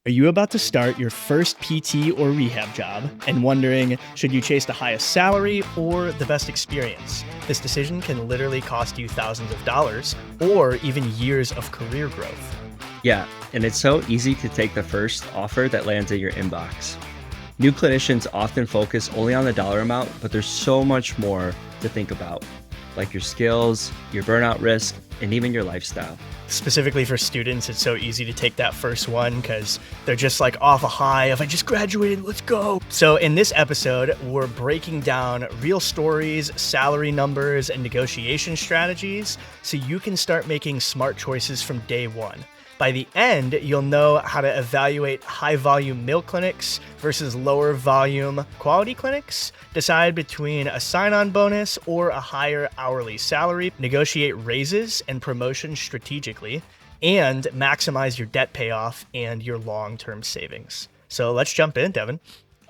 Are you about to start your first PT or rehab job and wondering, should you chase the highest salary or the best experience? This decision can literally cost you thousands of dollars or even years of career growth. Yeah, and it's so easy to take the first offer that lands in your inbox. New clinicians often focus only on the dollar amount, but there's so much more to think about, like your skills, your burnout risk, and even your lifestyle. Specifically for students, it's so easy to take that first one because they're just like off a high of, I just graduated, let's go. So in this episode, we're breaking down real stories, salary numbers, and negotiation strategies so you can start making smart choices from day one. By the end, you'll know how to evaluate high-volume mill clinics versus lower-volume quality clinics, decide between a sign-on bonus or a higher hourly salary, negotiate raises and promotions strategically, and maximize your debt payoff and your long-term savings. So let's jump in, Devon.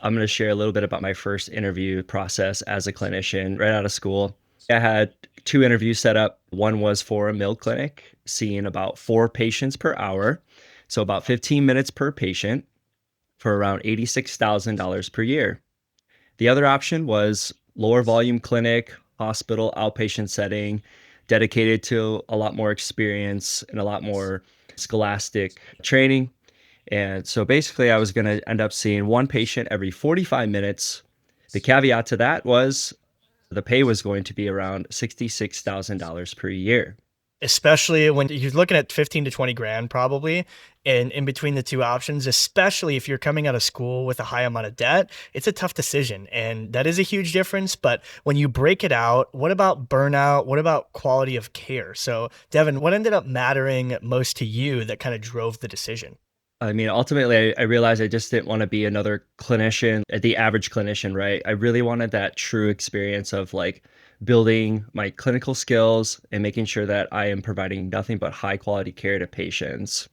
I'm going to share a little bit about my first interview process as a clinician right out of school. I had 2 interviews set up. One was for a mill clinic, seeing about 4 patients per hour. So about 15 minutes per patient for around $86,000 per year. The other option was lower volume clinic, hospital, outpatient setting, dedicated to a lot more experience and a lot more scholastic training. And so basically I was going to end up seeing 1 patient every 45 minutes. The caveat to that was the pay was going to be around $66,000 per year. Especially when you're looking at 15 to 20 grand probably, and in between the two options, especially if you're coming out of school with a high amount of debt, it's a tough decision. And that is a huge difference. But when you break it out, what about burnout? What about quality of care? So Devon, what ended up mattering most to you that kind of drove the decision? I mean, ultimately, I realized I just didn't want to be another clinician, the average clinician, right? I really wanted that true experience of like building my clinical skills and making sure that I am providing nothing but high quality care to patients.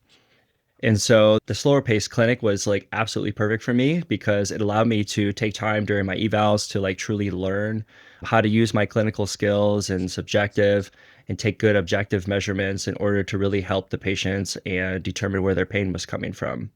And so the slower paced clinic was like absolutely perfect for me because it allowed me to take time during my evals to like truly learn how to use my clinical skills and subjective and take good objective measurements in order to really help the patients and determine where their pain was coming from.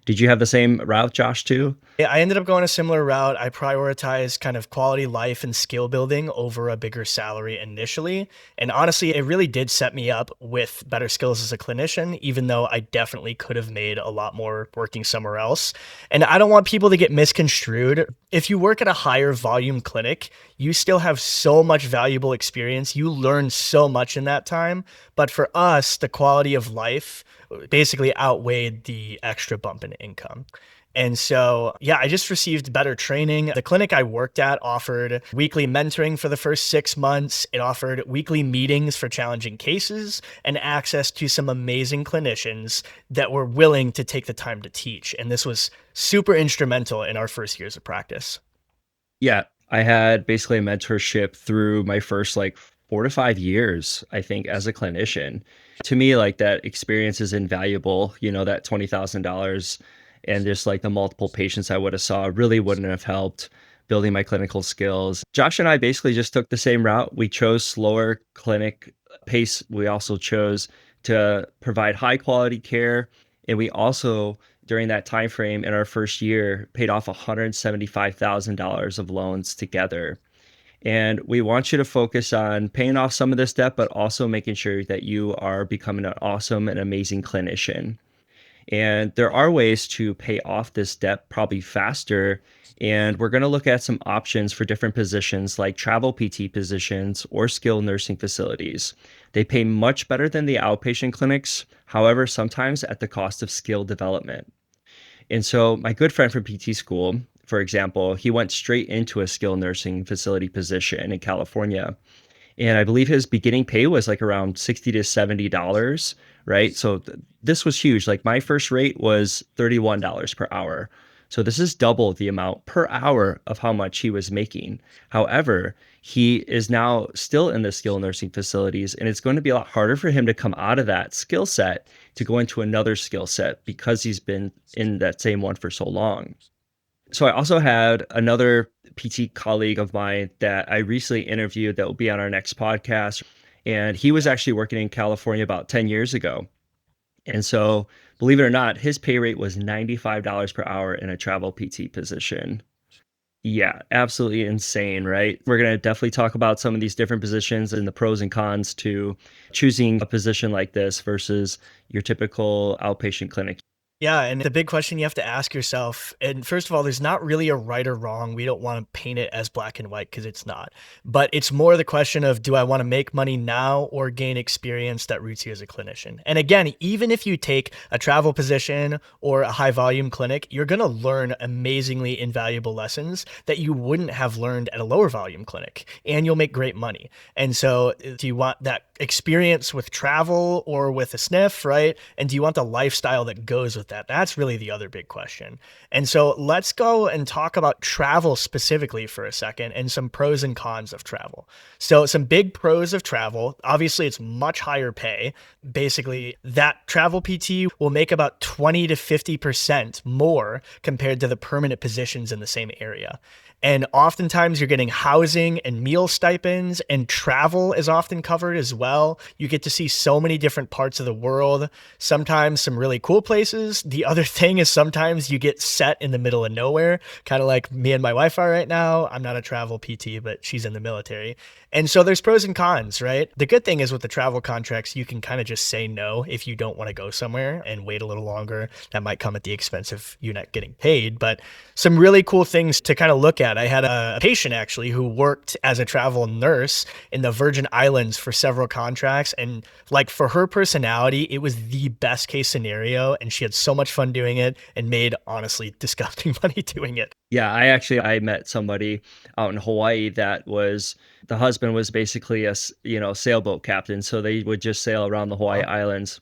Did you have the same route, Josh, too? Yeah, I ended up going a similar route. I prioritized kind of quality life and skill building over a bigger salary initially. And honestly, it really did set me up with better skills as a clinician, even though I definitely could have made a lot more working somewhere else. And I don't want people to get misconstrued. If you work at a higher volume clinic, you still have so much valuable experience. You learn so much in that time. But for us, the quality of life basically outweighed the extra bump in income. And so, yeah, I just received better training. The clinic I worked at offered weekly mentoring for the first 6 months. It offered weekly meetings for challenging cases and access to some amazing clinicians that were willing to take the time to teach. And this was super instrumental in our first years of practice. Yeah, I had basically a mentorship through my first like 4 to 5 years, I think, as a clinician. To me, like that experience is invaluable, that $20,000 and just like the multiple patients I would have saw really wouldn't have helped building my clinical skills. Josh and I basically just took the same route. We chose slower clinic pace. We also chose to provide high quality care. And we also, during that time frame in our first year, paid off $175,000 of loans together. And we want you to focus on paying off some of this debt, but also making sure that you are becoming an awesome and amazing clinician. And there are ways to pay off this debt probably faster. And we're going to look at some options for different positions like travel PT positions or skilled nursing facilities. They pay much better than the outpatient clinics, however, sometimes at the cost of skill development. And so my good friend from PT school, for example, he went straight into a skilled nursing facility position in California. And I believe his beginning pay was like around $60 to $70, right? So this was huge. Like my first rate was $31 per hour. So this is double the amount per hour of how much he was making. However, he is now still in the skilled nursing facilities, and it's going to be a lot harder for him to come out of that skill set to go into another skill set because he's been in that same one for so long. So I also had another PT colleague of mine that I recently interviewed that will be on our next podcast. And he was actually working in California about 10 years ago. And so Believe it or not, his pay rate was $95 per hour in a travel PT position. Yeah, absolutely insane, right? We're going to definitely talk about some of these different positions and the pros and cons to choosing a position like this versus your typical outpatient clinic. Yeah, and the big question you have to ask yourself, and first of all, there's not really a right or wrong. We don't want to paint it as black and white because it's not. But it's more the question of, do I want to make money now or gain experience that roots you as a clinician? And again, even if you take a travel position or a high volume clinic, you're going to learn amazingly invaluable lessons that you wouldn't have learned at a lower volume clinic, and you'll make great money. And so, do you want that experience with travel or with a sniff, right? And do you want the lifestyle that goes with that? That's really the other big question. And so let's go and talk about travel specifically for a second and some pros and cons of travel. So some big pros of travel, obviously it's much higher pay. Basically, that travel PT will make about 20 to 50% more compared to the permanent positions in the same area. And oftentimes you're getting housing and meal stipends, and travel is often covered as well. You get to see so many different parts of the world, sometimes some really cool places. The other thing is sometimes you get set in the middle of nowhere, kind of like me and my wife are right now. I'm not a travel PT, but she's in the military. And so there's pros and cons, right? The good thing is with the travel contracts, you can kind of just say no if you don't want to go somewhere and wait a little longer. That might come at the expense of you not getting paid, but some really cool things to kind of look at. I had a patient actually who worked as a travel nurse in the Virgin Islands for several contracts. And like for her personality, it was the best case scenario. And she had so much fun doing it and made honestly disgusting money doing it. Yeah, I met somebody out in Hawaii that was the husband was basically sailboat captain, so they would just sail around the Hawaii Wow, Islands.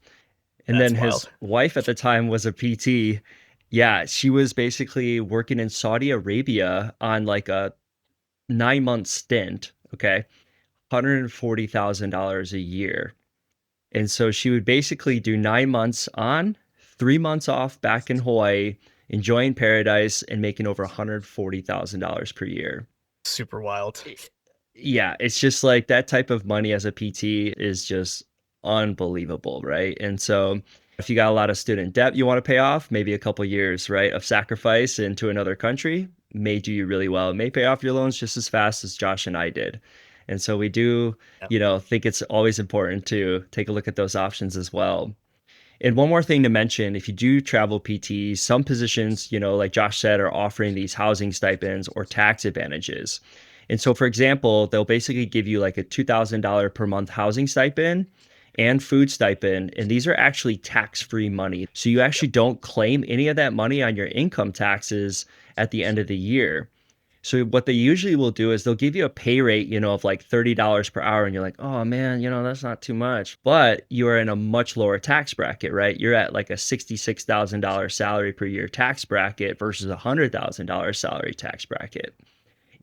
And then that's his wild. wife at the time was a PT. Yeah, she was basically working in Saudi Arabia on like a 9-month stint, okay? $140,000 a year. And so she would basically do 9 months on, 3 months off back in Hawaii, enjoying paradise and making over $140,000 per year. Super wild. Yeah, it's just like that type of money as a PT is just unbelievable, right? And so if you got a lot of student debt you want to pay off, maybe a couple years, right, of sacrifice into another country may do you really well. It may pay off your loans just as fast as Josh and I did. And so we do, Yeah. think it's always important to take a look at those options as well. And one more thing to mention, if you do travel PT, some positions, like Josh said, are offering these housing stipends or tax advantages. And so, for example, they'll basically give you like a $2,000 per month housing stipend and food stipend. And these are actually tax-free money. So you actually don't claim any of that money on your income taxes at the end of the year. So what they usually will do is they'll give you a pay rate, of like $30 per hour, and you're like, oh man, that's not too much. But you are in a much lower tax bracket, right? You're at like a $66,000 salary per year tax bracket versus a $100,000 salary tax bracket.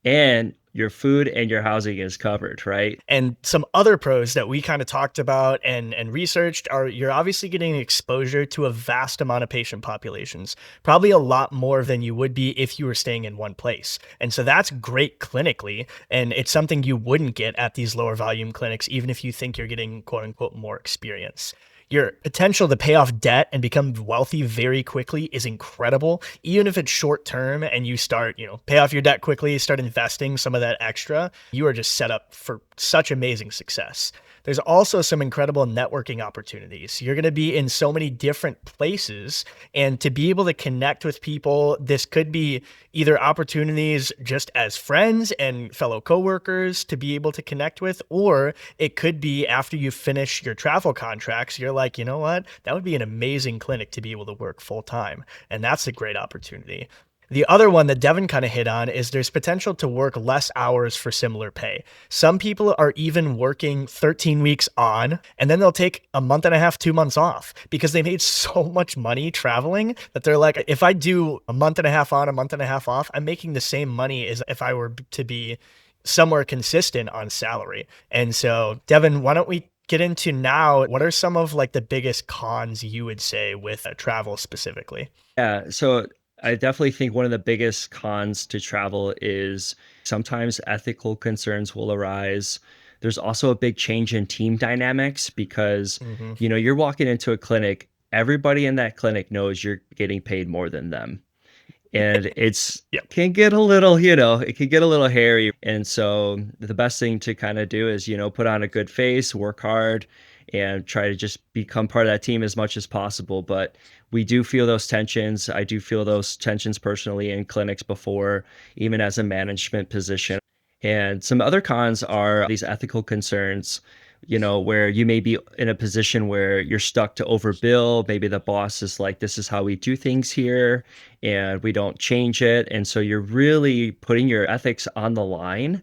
And your food and your housing is covered, right? And some other pros that we kind of talked about and researched are you're obviously getting exposure to a vast amount of patient populations, probably a lot more than you would be if you were staying in one place. And so that's great clinically. And it's something you wouldn't get at these lower volume clinics, even if you think you're getting quote unquote more experience. Your potential to pay off debt and become wealthy very quickly is incredible. Even if it's short term and you start, pay off your debt quickly, start investing some of that extra, you are just set up for such amazing success. There's also some incredible networking opportunities. You're going to be in so many different places, and to be able to connect with people, this could be either opportunities just as friends and fellow coworkers to be able to connect with, or it could be after you finish your travel contracts, you're like, you know what? That would be an amazing clinic to be able to work full time. And that's a great opportunity. The other one that Devon kind of hit on is there's potential to work less hours for similar pay. Some people are even working 13 weeks on, and then they'll take a month and a half, 2 months off because they made so much money traveling that they're like, if I do a month and a half on, a month and a half off, I'm making the same money as if I were to be somewhere consistent on salary. And so, Devon, why don't we get into now, what are some of like the biggest cons you would say with travel specifically? Yeah, so I definitely think one of the biggest cons to travel is sometimes ethical concerns will arise. There's also a big change in team dynamics because, Hmm. you're walking into a clinic. everybody in that clinic knows you're getting paid more than them. And it's Yep. can get a little, it can get a little hairy. And so the best thing to kind of do is, put on a good face, work hard, and try to just become part of that team as much as possible. But we do feel those tensions. I do feel those tensions personally in clinics before, even as a management position. And some other cons are these ethical concerns, where you may be in a position where you're stuck to overbill. Maybe the boss is like, this is how we do things here, and we don't change it. And so you're really putting your ethics on the line,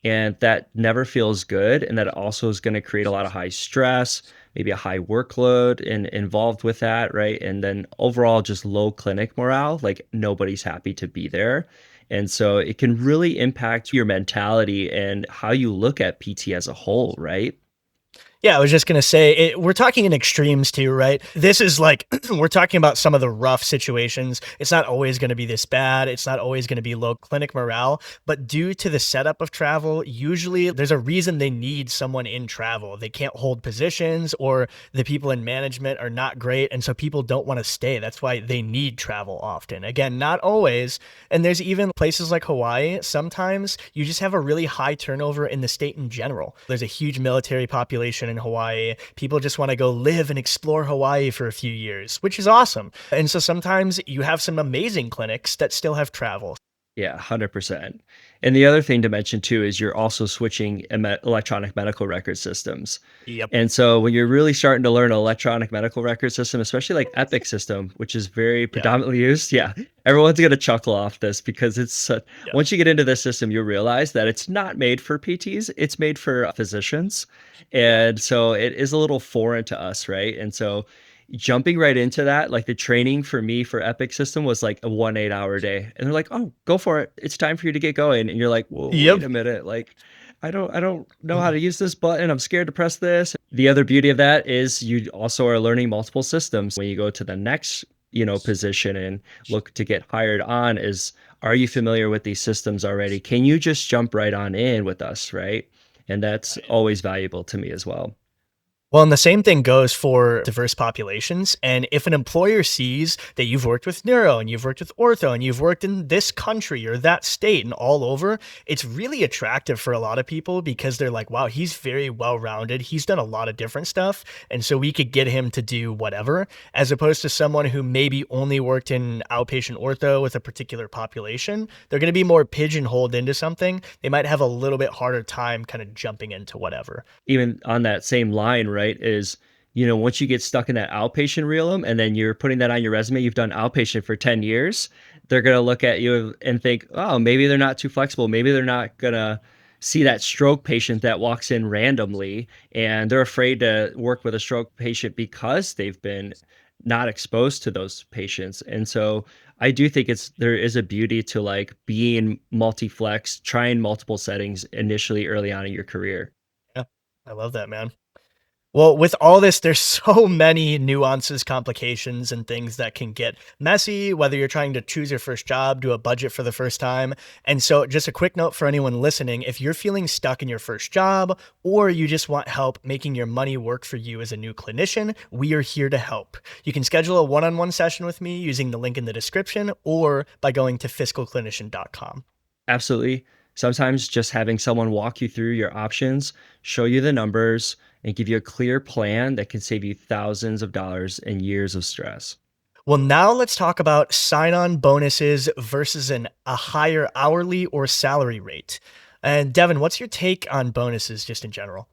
and that never feels good. And that also is going to create a lot of high stress, maybe a high workload involved with that, right? And then overall, just low clinic morale, like nobody's happy to be there. And so it can really impact your mentality and how you look at PT as a whole, right? Yeah, I was just gonna say we're talking in extremes too, right? This is like we're talking about some of the rough situations. It's not always going to be this bad. It's not always going to be low clinic morale, but due to the setup of travel, usually there's a reason they need someone in travel. They can't hold positions, or the people in management are not great, and so people don't want to stay. That's why they need travel often. Again, not always. And there's even places like Hawaii. Sometimes you just have a really high turnover in the state in general. There's a huge military population in Hawaii. People just want to go live and explore Hawaii for a few years, which is awesome. And so sometimes you have some amazing clinics that still have travel. Yeah, 100%. And the other thing to mention too is you're also switching electronic medical record systems. Yep. And so when you're really starting to learn an electronic medical record system, especially like Epic system, which is very Yeah. predominantly used, yeah, everyone's going to chuckle off this because Yep. once you get into this system, you realize that it's not made for PTs, it's made for physicians. Yeah. And so it is a little foreign to us, right? And so jumping right into that, like the training for me for Epic system was like a 1 8 hour day. And they're like, oh, go for it. It's time for you to get going. And you're like, whoa, Yep. wait a minute. Like, I don't know how to use this button. I'm scared to press this. The other beauty of that is you also are learning multiple systems when you go to the next, position and look to get hired on is, are you familiar with these systems already? Can you just jump right on in with us, right? And that's always valuable to me as well. Well, and the same thing goes for diverse populations. And if an employer sees that you've worked with neuro and you've worked with ortho and you've worked in this country or that state and all over, it's really attractive for a lot of people because they're like, wow, he's very well rounded. He's done a lot of different stuff. And so we could get him to do whatever, as opposed to someone who maybe only worked in outpatient ortho with a particular population. They're going to be more pigeonholed into something. They might have a little bit harder time kind of jumping into whatever. Even on that same line, right, is, once you get stuck in that outpatient realm and then you're putting that on your resume, you've done outpatient for 10 years, they're going to look at you and think, oh, maybe they're not too flexible. Maybe they're not going to see that stroke patient that walks in randomly and they're afraid to work with a stroke patient because they've been not exposed to those patients. And so I do think there is a beauty to like being multi-flex, trying multiple settings initially early on in your career. Yeah, I love that, man. Well, with all this, there's so many nuances, complications, and things that can get messy, whether you're trying to choose your first job, do a budget for the first time. And so, just a quick note for anyone listening, if you're feeling stuck in your first job, or you just want help making your money work for you as a new clinician, we are here to help. You can schedule a one on one session with me using the link in the description or by going to fiscalclinician.com. Absolutely. Sometimes just having someone walk you through your options, show you the numbers, and give you a clear plan that can save you thousands of dollars and years of stress. Well, now let's talk about sign-on bonuses versus a higher hourly or salary rate. And Devin, what's your take on bonuses just in general?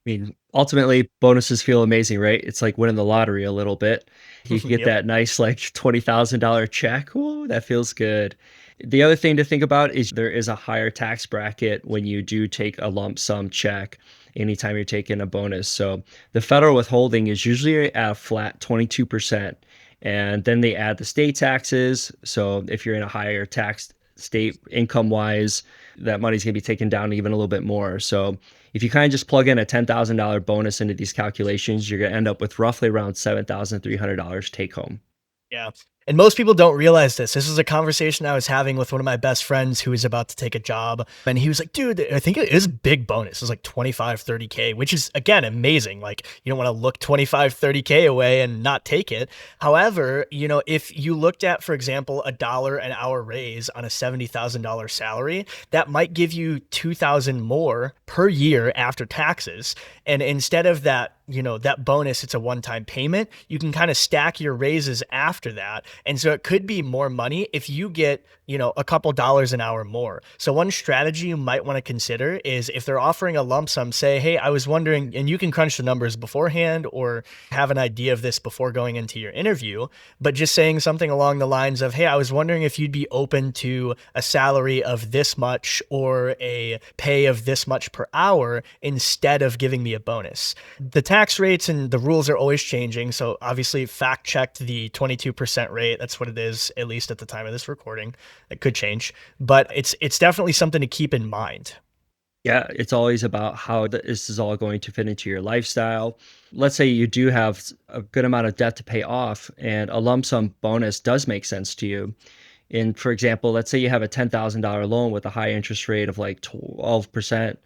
I mean, ultimately, bonuses feel amazing, right? It's like winning the lottery a little bit. You can get Yep. that nice, like $20,000 check. Ooh, that feels good. The other thing to think about is there is a higher tax bracket when you do take a lump sum check anytime you're taking a bonus. So the federal withholding is usually at a flat 22%. And then they add the state taxes. So if you're in a higher tax state income wise, that money's going to be taken down even a little bit more. So if you kind of just plug in a $10,000 bonus into these calculations, you're going to end up with roughly around $7,300 take home. Yeah. And most people don't realize this. This is a conversation I was having with one of my best friends who was about to take a job. And he was like, dude, I think it is a big bonus. It's like 25, 30K, which is, again, amazing. Like, you don't want to look 25, 30K away and not take it. However, if you looked at, for example, $1 an hour raise on a $70,000 salary, that might give you 2,000 more per year after taxes. And instead of that bonus, it's a one-time payment. You can kind of stack your raises after that. And so it could be more money if you get, a couple dollars an hour more. So one strategy you might want to consider is if they're offering a lump sum, say, hey, I was wondering, and you can crunch the numbers beforehand or have an idea of this before going into your interview, but just saying something along the lines of, hey, I was wondering if you'd be open to a salary of this much or a pay of this much per hour instead of giving me a bonus. The tax rates and the rules are always changing. So obviously fact checked the 22% rate. That's what it is, at least at the time of this recording. It could change, but it's definitely something to keep in mind. Yeah, it's always about how this is all going to fit into your lifestyle. Let's say you do have a good amount of debt to pay off, and a lump sum bonus does make sense to you. And for example, let's say you have a $10,000 loan with a high interest rate of like 12%.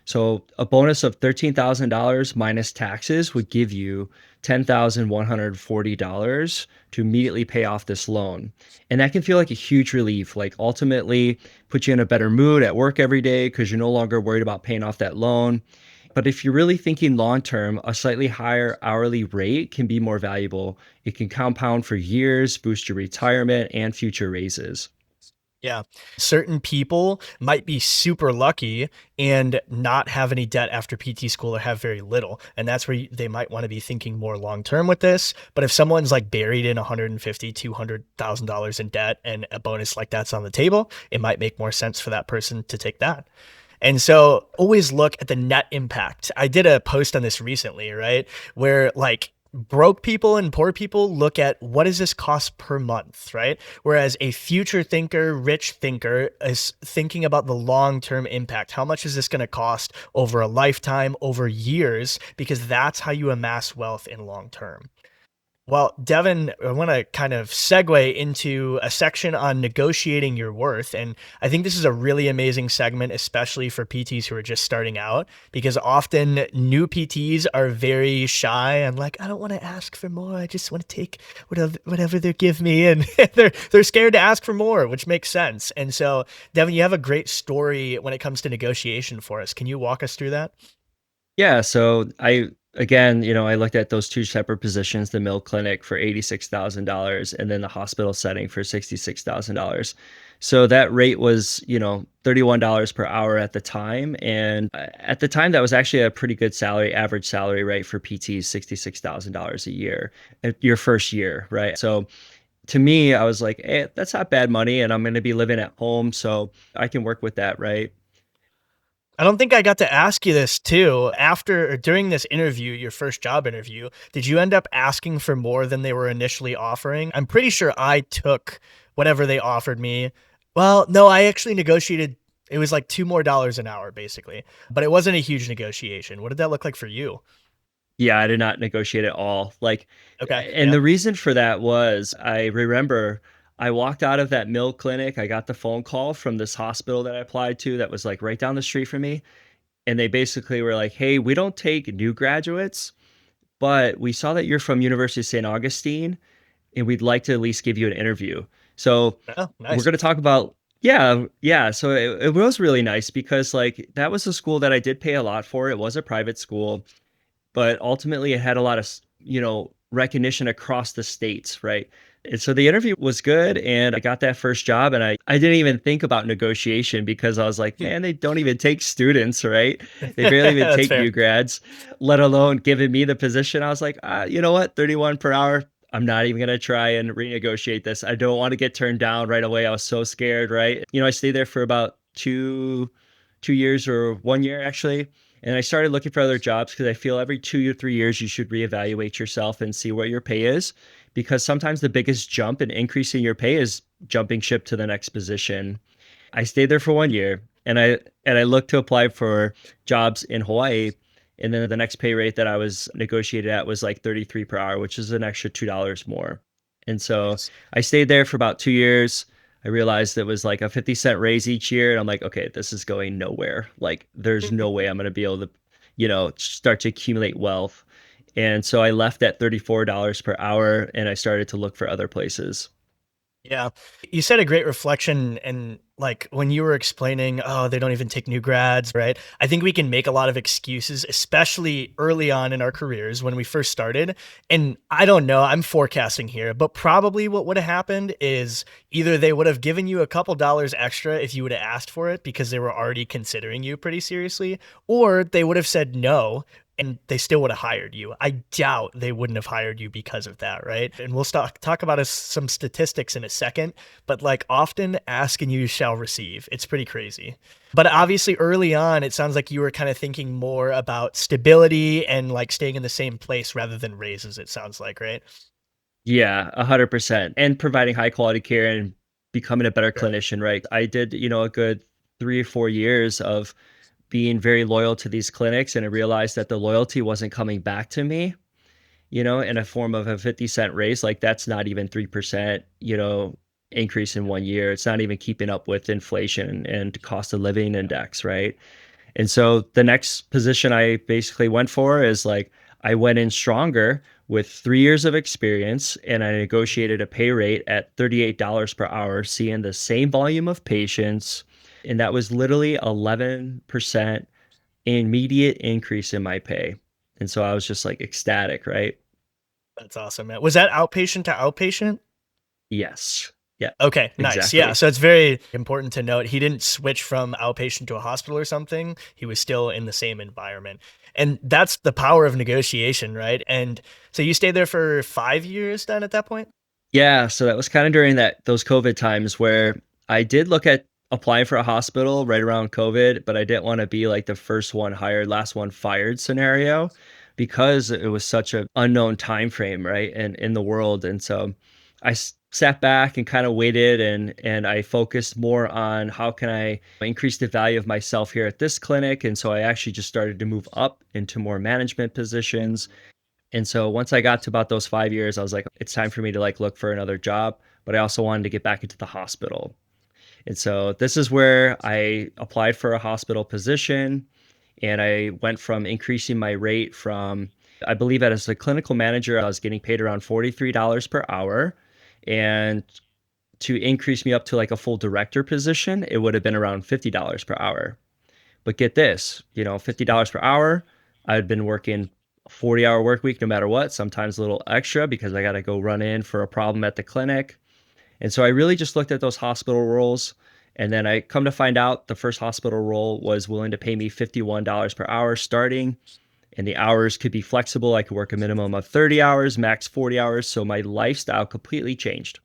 So a bonus of $13,000 minus taxes would give you $10,140 to immediately pay off this loan. And that can feel like a huge relief, like ultimately put you in a better mood at work every day because you're no longer worried about paying off that loan. But if you're really thinking long term, a slightly higher hourly rate can be more valuable. It can compound for years, boost your retirement and future raises. Yeah. Certain people might be super lucky and not have any debt after PT school or have very little. And that's where they might want to be thinking more long term with this. But if someone's like buried in 150, $200,000 in debt and a bonus like that's on the table, it might make more sense for that person to take that. And so always look at the net impact. I did a post on this recently, right? Where like broke people and poor people look at what does this cost per month, right? Whereas a future thinker, rich thinker is thinking about the long-term impact. How much is this going to cost over a lifetime, over years? Because that's how you amass wealth in long term. Well, Devon, I want to kind of segue into a section on negotiating your worth. And I think this is a really amazing segment, especially for PTs who are just starting out, because often new PTs are very shy and like, I don't want to ask for more. I just want to take whatever they give me. And they're scared to ask for more, which makes sense. And so, Devon, you have a great story when it comes to negotiation for us. Can you walk us through that? Yeah, so again, I looked at those two separate positions, the mill clinic for $86,000 and then the hospital setting for $66,000. So that rate was, $31 per hour at the time. And at the time, that was actually a pretty good salary, average salary rate for PTs, $66,000 a year, your first year, right? So to me, I was like, hey, that's not bad money. And I'm going to be living at home. So I can work with that, right? I don't think I got to ask you this too. After or during this interview, your first job interview, did you end up asking for more than they were initially offering? I'm pretty sure I took whatever they offered me. Well, no, I actually negotiated. It was like $2 more an hour, basically, but it wasn't a huge negotiation. What did that look like for you? Yeah, I did not negotiate at all. Like, Okay. and Yeah. the reason for that was I remember I walked out of that mill clinic. I got the phone call from this hospital that I applied to that was like right down the street from me. And they basically were like, hey, we don't take new graduates, but we saw that you're from University of St. Augustine and we'd like to at least give you an interview. So Oh, we're nice. going to talk about, yeah, yeah. So it was really nice because like that was a school that I did pay a lot for. It was a private school, but ultimately it had a lot of recognition across the states, right? And so the interview was good and I got that first job and I didn't even think about negotiation because I was like, man, they don't even take students, right? They barely even That's take fair. new grads, let alone giving me the position. I was like, you know what, 31 per hour, I'm not even going to try and renegotiate this. I don't want to get turned down right away. I was so scared, right? I stayed there for about 2 years or 1 year actually. And I started looking for other jobs because I feel every 2 or 3 years you should reevaluate yourself and see what your pay is. Because sometimes the biggest jump in increasing your pay is jumping ship to the next position. I stayed there for 1 year and I looked to apply for jobs in Hawaii. And then the next pay rate that I was negotiated at was like 33 per hour, which is an extra $2 more. And so Nice. I stayed there for about 2 years. I realized it was like a 50-cent raise each year. And I'm like, okay, this is going nowhere. Like, there's no way I'm going to be able to, start to accumulate wealth. And so I left at $34 per hour and I started to look for other places. Yeah. You said a great reflection and like when you were explaining, oh, they don't even take new grads, right? I think we can make a lot of excuses, especially early on in our careers when we first started. And I don't know, I'm forecasting here, but probably what would have happened is either they would have given you a couple dollars extra if you would have asked for it because they were already considering you pretty seriously, or they would have said no and they still would have hired you. I doubt they wouldn't have hired you because of that, right? And we'll talk about some statistics in a second, but like often ask and you shall receive. It's pretty crazy. But obviously early on, it sounds like you were kind of thinking more about stability and like staying in the same place rather than raises, it sounds like, right? Yeah, 100%. And providing high quality care and becoming a better Right. clinician, right? I did, a good 3 or 4 years of being very loyal to these clinics. And I realized that the loyalty wasn't coming back to me, in a form of a 50-cent raise. Like, that's not even 3%, increase in 1 year. It's not even keeping up with inflation and cost of living Yeah. index, right? And so the next position I basically went for is like I went in stronger with 3 years of experience and I negotiated a pay rate at $38 per hour, seeing the same volume of patients. And that was literally 11% immediate increase in my pay. And so I was just like ecstatic, right? That's awesome, man. Was that outpatient to outpatient? Yes. Yeah, Okay, nice. Yeah, exactly. so it's very important to note he didn't switch from outpatient to a hospital or something. He was still in the same environment. And that's the power of negotiation, right? And so you stayed there for 5 years then at that point? Yeah, so that was kind of during those COVID times where I did look at applying for a hospital right around COVID, but I didn't want to be like the first one hired, last one fired scenario because it was such a unknown time frame, right? And in the world. And so sat back and kind of waited and I focused more on how can I increase the value of myself here at this clinic. And so I actually just started to move up into more management positions. And so once I got to about those 5 years, I was like, it's time for me to like look for another job, but I also wanted to get back into the hospital. And so this is where I applied for a hospital position and I went from increasing my rate from I believe that as a clinical manager, I was getting paid around $43 per hour. And to increase me up to like a full director position, it would have been around $50 per hour. But get this, $50 per hour. I'd been working a 40-hour work week no matter what, sometimes a little extra because I got to go run in for a problem at the clinic. And so I really just looked at those hospital roles. And then I come to find out the first hospital role was willing to pay me $51 per hour starting. And the hours could be flexible. I could work a minimum of 30 hours, max 40 hours. So my lifestyle completely changed.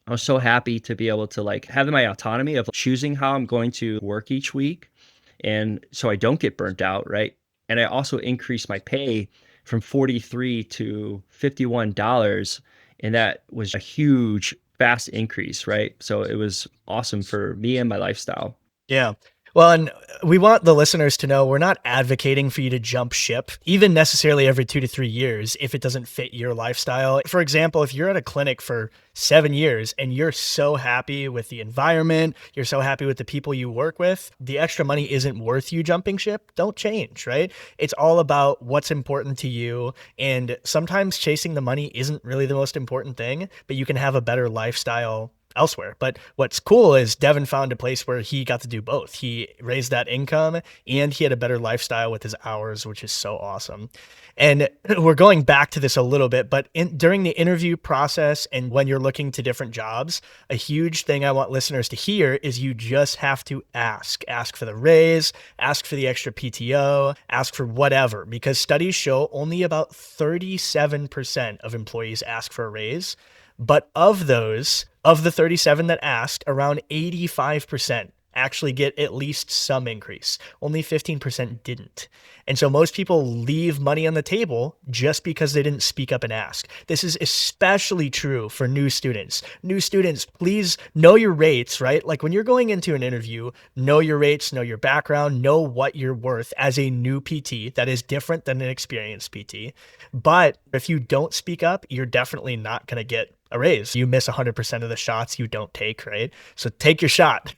I was so happy to be able to like have my autonomy of choosing how I'm going to work each week. And so I don't get burnt out, right? And I also increased my pay from 43 to $51. And that was a huge, fast increase, right? So it was awesome for me and my lifestyle. Yeah. Well, and we want the listeners to know we're not advocating for you to jump ship, even necessarily every 2 to 3 years, if it doesn't fit your lifestyle. For example, if you're at a clinic for 7 years and you're so happy with the environment, you're so happy with the people you work with, the extra money isn't worth you jumping ship, don't change, right? It's all about what's important to you. And sometimes chasing the money isn't really the most important thing, but you can have a better lifestyle elsewhere. But what's cool is Devon found a place where he got to do both. He raised that income and he had a better lifestyle with his hours, which is so awesome. And we're going back to this a little bit, but during the interview process and when you're looking to different jobs, a huge thing I want listeners to hear is you just have to ask. Ask for the raise, ask for the extra PTO, ask for whatever, because studies show only about 37% of employees ask for a raise. But of the 37 that asked, around 85% actually get at least some increase. Only 15% didn't. And so most people leave money on the table just because they didn't speak up and ask. This is especially true for new students. New students, please know your rates, right? Like when you're going into an interview, know your rates, know your background, know what you're worth as a new PT. That is different than an experienced PT. But if you don't speak up, you're definitely not going to get a raise. You miss 100% of the shots you don't take, right? So take your shot.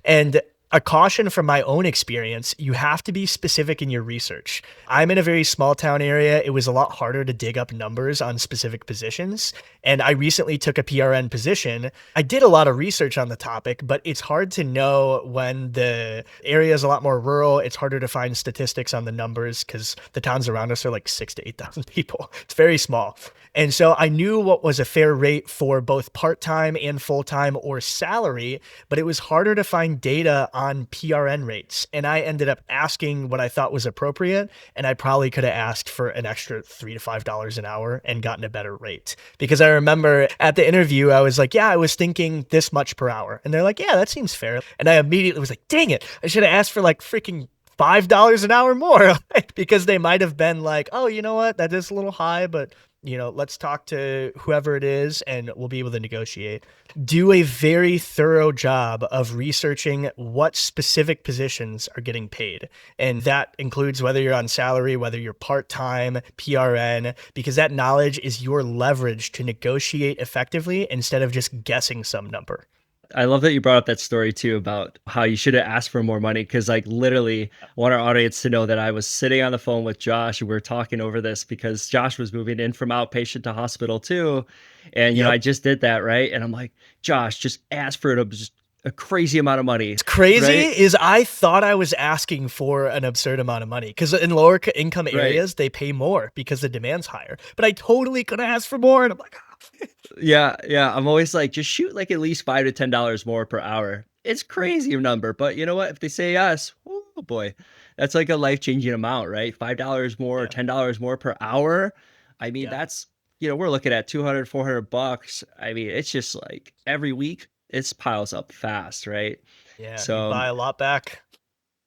And a caution from my own experience, you have to be specific in your research. I'm in a very small town area. It was a lot harder to dig up numbers on specific positions. And I recently took a PRN position. I did a lot of research on the topic, but it's hard to know when the area is a lot more rural. It's harder to find statistics on the numbers because the towns around us are like 6,000 to 8,000 people. It's very small. And so I knew what was a fair rate for both part-time and full-time or salary, but it was harder to find data on PRN rates. And I ended up asking what I thought was appropriate. And I probably could have asked for an extra $3 to $5 an hour and gotten a better rate. Because I remember at the interview, I was like, yeah, I was thinking this much per hour. And they're like, yeah, that seems fair. And I immediately was like, dang it, I should have asked for like freaking $5 an hour more because they might have been like, oh, you know what? That is a little high, but let's talk to whoever it is and we'll be able to negotiate. Do a very thorough job of researching what specific positions are getting paid. And that includes whether you're on salary, whether you're part-time, PRN, because that knowledge is your leverage to negotiate effectively instead of just guessing some number. I love that you brought up that story too about how you should have asked for more money. Cause like literally I want our audience to know that I was sitting on the phone with Josh and we are talking over this because Josh was moving in from outpatient to hospital too. And, Yep. I just did that. Right. And I'm like, Josh, just ask for just a crazy amount of money. It's crazy right? is I thought I was asking for an absurd amount of money because in lower income Right. areas, they pay more because the demand's higher. But I totally could have asked for more. And I'm like, Yeah, yeah. I'm always like, just shoot like at least $5 to $10 more per hour. It's crazy number, but you know what? If they say yes, oh boy, that's like a life-changing amount, right? $5 more or yeah, $10 more per hour. I mean, yeah, that's, we're looking at 200, $400. I mean, it's just like every week it piles up fast, right? yeah. You So, buy a lot back.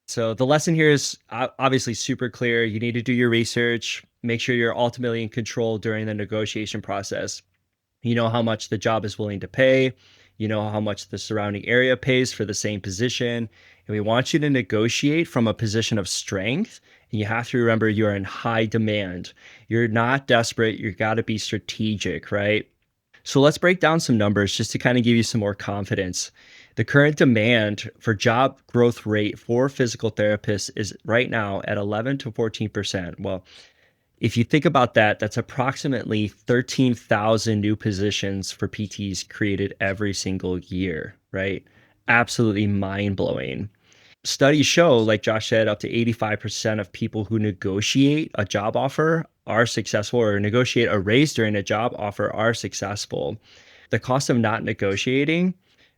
so the lesson here is obviously super clear. You need to do your research, make sure you're ultimately in control during the negotiation process. You know how much the job is willing to pay. You know how much the surrounding area pays for the same position. And we want you to negotiate from a position of strength. And you have to remember you're in high demand. You're not desperate. You got to be strategic, right? So let's break down some numbers just to kind of give you some more confidence. The current demand for job growth rate for physical therapists is right now at 11 to 14%. Well, if you think about that, that's approximately 13,000 new positions for PTs created every single year, right? Absolutely mind blowing. Studies show, like Josh said, up to 85% of people who negotiate a job offer are successful, or negotiate a raise during a job offer are successful. The cost of not negotiating,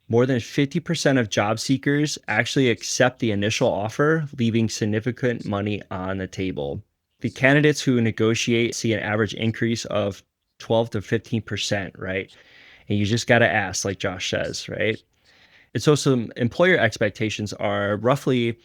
more than 50% of job seekers actually accept the initial offer, leaving significant money on the table. The candidates who negotiate see an average increase of 12 to 15%, right? And you just got to ask, like Josh says, right? And so some employer expectations are roughly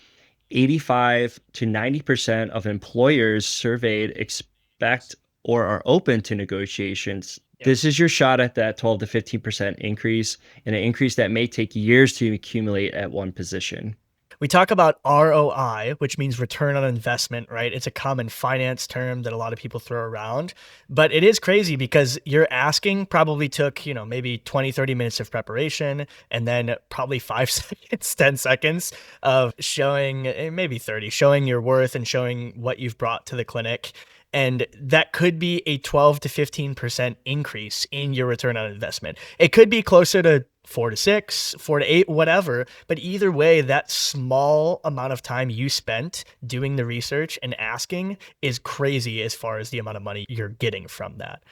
85 to 90% of employers surveyed expect or are open to negotiations. Yep. This is your shot at that 12 to 15% increase, and an increase that may take years to accumulate at one position. We talk about ROI, which means return on investment, right? It's a common finance term that a lot of people throw around, but it is crazy because your asking probably took, maybe 20, 30 minutes of preparation and then probably 5 seconds, 10 seconds of showing, maybe 30, showing your worth and showing what you've brought to the clinic. And that could be a 12 to 15% increase in your return on investment. It could be closer to 4 to 6, 4 to 8, whatever. But either way, that small amount of time you spent doing the research and asking is crazy as far as the amount of money you're getting from that.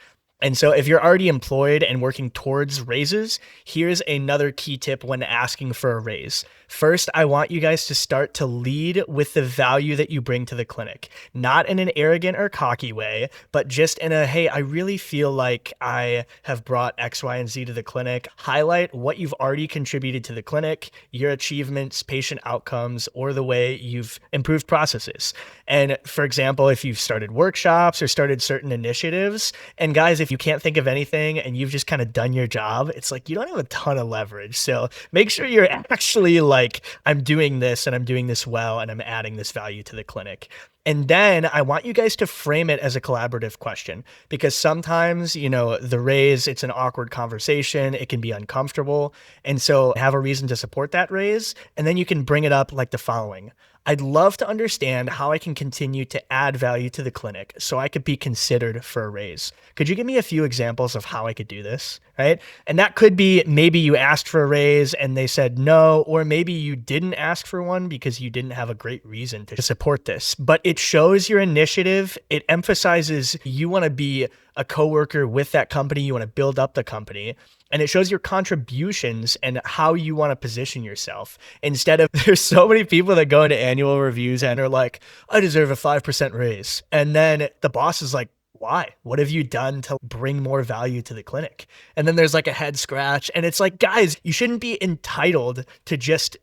And so if you're already employed and working towards raises, here's another key tip when asking for a raise. First, I want you guys to start to lead with the value that you bring to the clinic, not in an arrogant or cocky way, but just in a, hey, I really feel like I have brought X, Y, and Z to the clinic. Highlight what you've already contributed to the clinic, your achievements, patient outcomes, or the way you've improved processes. And for example, if you've started workshops or started certain initiatives, and guys, if if you can't think of anything and you've just kind of done your job, it's like you don't have a ton of leverage. So make sure you're actually like, I'm doing this and I'm doing this well and I'm adding this value to the clinic. And then I want you guys to frame it as a collaborative question, because sometimes, the raise, it's an awkward conversation. It can be uncomfortable. And so have a reason to support that raise. And then you can bring it up like the following. I'd love to understand how I can continue to add value to the clinic so I could be considered for a raise. Could you give me a few examples of how I could do this? Right. And that could be maybe you asked for a raise and they said no, or maybe you didn't ask for one because you didn't have a great reason to support this. But it shows your initiative. It emphasizes you want to be a coworker with that company. You want to build up the company. And it shows your contributions and how you want to position yourself. Instead of, there's so many people that go into annual reviews and are like, I deserve a 5% raise. And then the boss is like, why? What have you done to bring more value to the clinic? And then there's like a head scratch. And it's like, guys, you shouldn't be entitled to just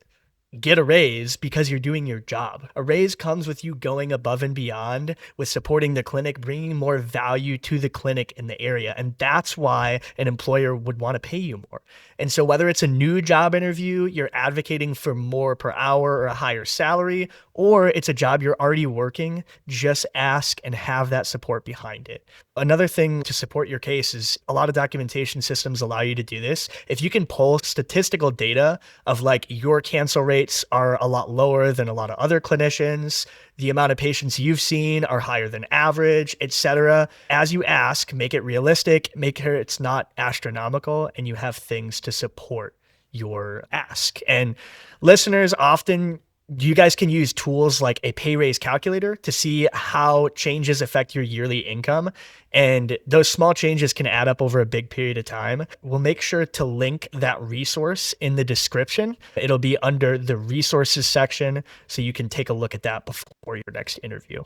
get a raise because you're doing your job. A raise comes with you going above and beyond with supporting the clinic, bringing more value to the clinic in the area. And that's why an employer would want to pay you more. And so whether it's a new job interview, you're advocating for more per hour or a higher salary, or it's a job you're already working, just ask and have that support behind it. Another thing to support your case is a lot of documentation systems allow you to do this. If you can pull statistical data of like your cancel rates are a lot lower than a lot of other clinicians, the amount of patients you've seen are higher than average, etc. As you ask, make it realistic, make sure it's not astronomical, and you have things to support your ask. And listeners, often you guys can use tools like a pay raise calculator to see how changes affect your yearly income. And those small changes can add up over a big period of time. We'll make sure to link that resource in the description. It'll be under the resources section, so you can take a look at that before your next interview.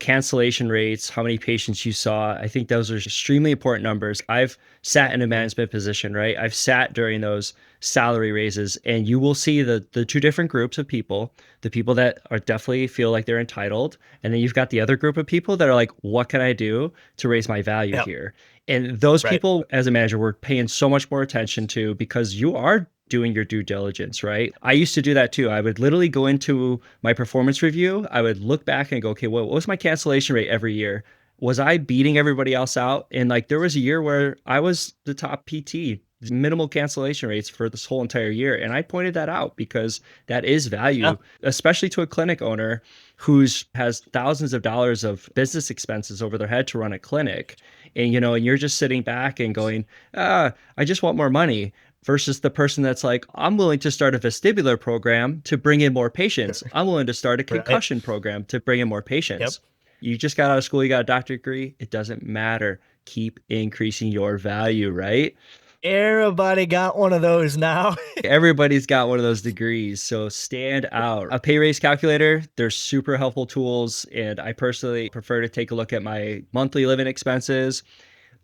Cancellation rates, how many patients you saw. I think those are extremely important numbers. I've sat in a management position, right? I've sat during those salary raises, and you will see the two different groups of people, the people that are definitely feel like they're entitled. And then you've got the other group of people that are like, what can I do to raise my value here? And those Right. people as a manager, we're paying so much more attention to, because you are doing your due diligence, right? I used to do that too. I would literally go into my performance review. I would look back and go, okay, what was my cancellation rate every year? Was I beating everybody else out? And like, there was a year where I was the top PT, minimal cancellation rates for this whole entire year. And I pointed that out because that is value, especially to a clinic owner who's has thousands of dollars of business expenses over their head to run a clinic. And, and you're just sitting back and going, I just want more money. Versus the person that's like, I'm willing to start a vestibular program to bring in more patients. I'm willing to start a concussion program to bring in more patients. You just got out of school, you got a doctorate degree. It doesn't matter. Keep increasing your value, right? Everybody got one of those now. Everybody's got one of those degrees. So stand out. A pay raise calculator, they're super helpful tools. And I personally prefer to take a look at my monthly living expenses,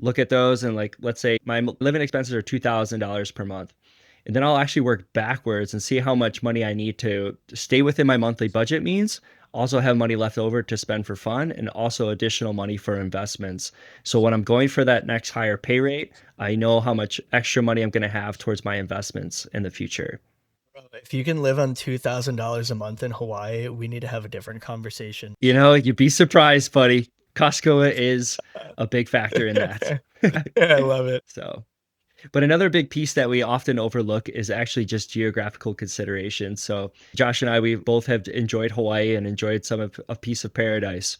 look at those, and like, let's say my living expenses are $2,000 per month. And then I'll actually work backwards and see how much money I need to stay within my monthly budget means, also have money left over to spend for fun, and also additional money for investments. So when I'm going for that next higher pay rate, I know how much extra money I'm going to have towards my investments in the future. If you can live on $2,000 a month in Hawaii, we need to have a different conversation. You'd be surprised, buddy. Costco is a big factor in that. I love it. But another big piece that we often overlook is actually just geographical considerations. So Josh and I, we both have enjoyed Hawaii and enjoyed some of a piece of paradise.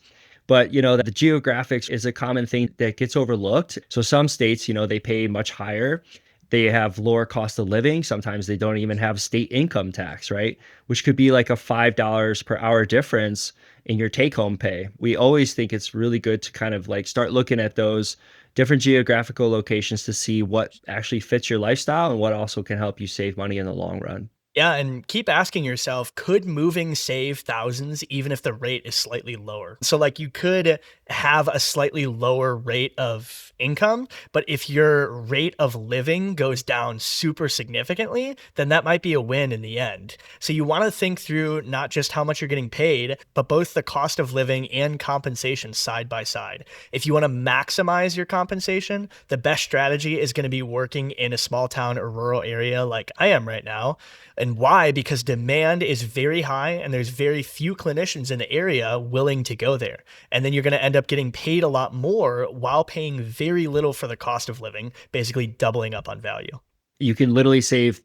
But, that the geographics is a common thing that gets overlooked. So some states, they pay much higher. They have lower cost of living. Sometimes they don't even have state income tax, right? Which could be like a $5 per hour difference in your take home pay. We always think it's really good to kind of like start looking at those different geographical locations to see what actually fits your lifestyle and what also can help you save money in the long run. Yeah, and keep asking yourself, could moving save thousands even if the rate is slightly lower? So like you could have a slightly lower rate of income. But if your rate of living goes down super significantly, then that might be a win in the end. So you want to think through not just how much you're getting paid, but both the cost of living and compensation side by side. If you want to maximize your compensation, the best strategy is going to be working in a small town or rural area like I am right now. And why? Because demand is very high and there's very few clinicians in the area willing to go there. And then you're going to end up getting paid a lot more while paying very little for the cost of living, basically doubling up on value. You can literally save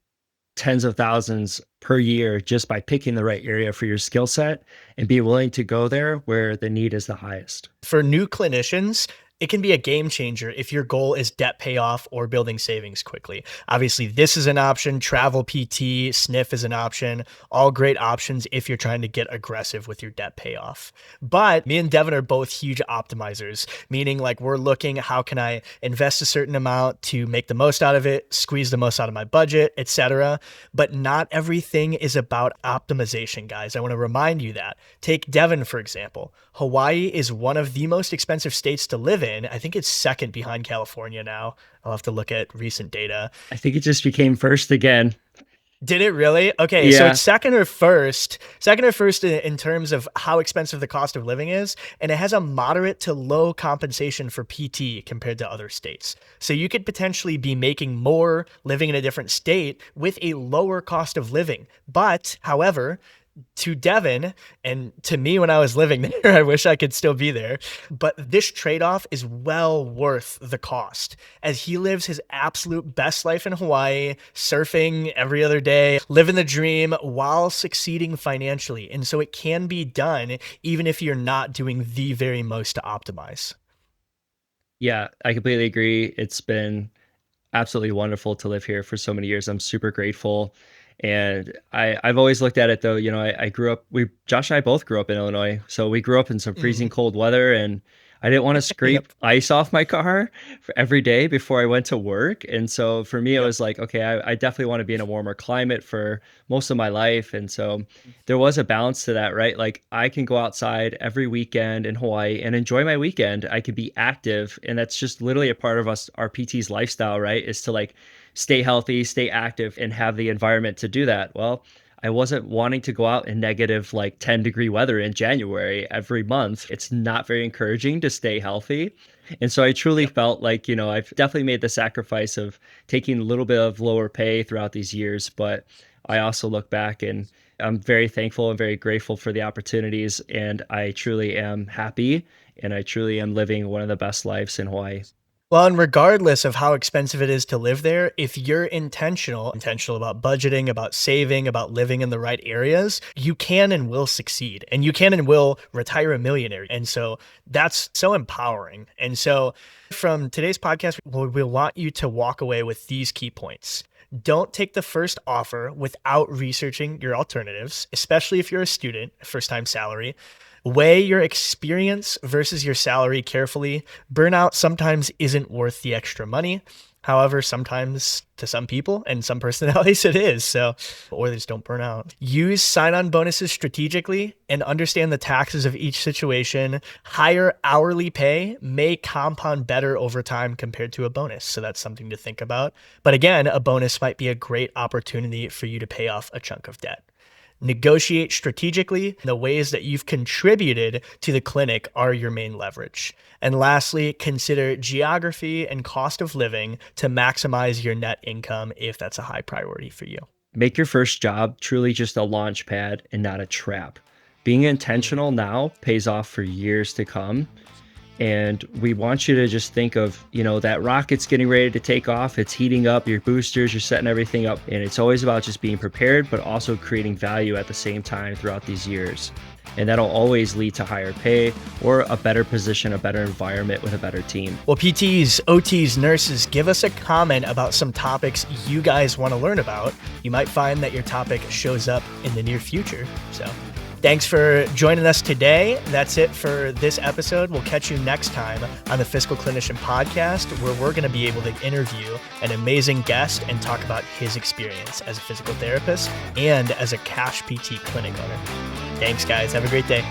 tens of thousands per year just by picking the right area for your skill set and be willing to go there where the need is the highest. For new clinicians, it can be a game changer if your goal is debt payoff or building savings quickly. Obviously, this is an option. Travel PT, SNF is an option. All great options if you're trying to get aggressive with your debt payoff. But me and Devon are both huge optimizers, meaning like we're looking, how can I invest a certain amount to make the most out of it, squeeze the most out of my budget, etc. But not everything is about optimization, guys. I want to remind you that. Take Devon, for example. Hawaii is one of the most expensive states to live in. I think it's second behind California now. I'll have to look at recent data. I think it just became first again. Did it really? Okay, Yeah. so it's second or first in terms of how expensive the cost of living is, and it has a moderate to low compensation for PT compared to other states. So you could potentially be making more living in a different state with a lower cost of living. But, however, to Devon and to me when I was living there, I wish I could still be there, but this trade-off is well worth the cost as he lives his absolute best life in Hawaii, surfing every other day, living the dream while succeeding financially. And so it can be done even if you're not doing the very most to optimize. Yeah, I completely agree. It's been absolutely wonderful to live here for so many years. I'm super grateful. And I've always looked at it though, I grew up, Josh and I both grew up in Illinois. So we grew up in some freezing cold weather, and I didn't want to scrape Yep. ice off my car for every day before I went to work. And so for me, it Yep. was like, okay, I definitely want to be in a warmer climate for most of my life. And so there was a balance to that, right? Like I can go outside every weekend in Hawaii and enjoy my weekend. I could be active. And that's just literally a part of our PT's lifestyle, right? Is to like stay healthy, stay active, and have the environment to do that. Well, I wasn't wanting to go out in negative like 10-degree weather in January every month. It's not very encouraging to stay healthy. And so I truly felt like, I've definitely made the sacrifice of taking a little bit of lower pay throughout these years. But I also look back and I'm very thankful and very grateful for the opportunities. And I truly am happy and I truly am living one of the best lives in Hawaii. Well, and regardless of how expensive it is to live there, if you're intentional about budgeting, about saving, about living in the right areas, you can and will succeed, and you can and will retire a millionaire. And so that's so empowering. And so from today's podcast, we'll want you to walk away with these key points. Don't take the first offer without researching your alternatives, especially if you're a student, first-time salary. Weigh your experience versus your salary carefully. Burnout sometimes isn't worth the extra money. However, sometimes to some people and some personalities it is. So, or they just don't burn out. Use sign-on bonuses strategically and understand the taxes of each situation. Higher hourly pay may compound better over time compared to a bonus. So that's something to think about. But again, a bonus might be a great opportunity for you to pay off a chunk of debt. Negotiate strategically. The ways that you've contributed to the clinic are your main leverage. And lastly, consider geography and cost of living to maximize your net income if that's a high priority for you. Make your first job truly just a launch pad and not a trap. Being intentional now pays off for years to come. And we want you to just think of, that rocket's getting ready to take off. It's heating up your boosters. You're setting everything up. And it's always about just being prepared, but also creating value at the same time throughout these years. And that'll always lead to higher pay or a better position, a better environment with a better team. Well, PTs, OTs, nurses, give us a comment about some topics you guys want to learn about. You might find that your topic shows up in the near future. So thanks for joining us today. That's it for this episode. We'll catch you next time on the Fiscal Clinician Podcast, where we're going to be able to interview an amazing guest and talk about his experience as a physical therapist and as a cash PT clinic owner. Thanks, guys. Have a great day.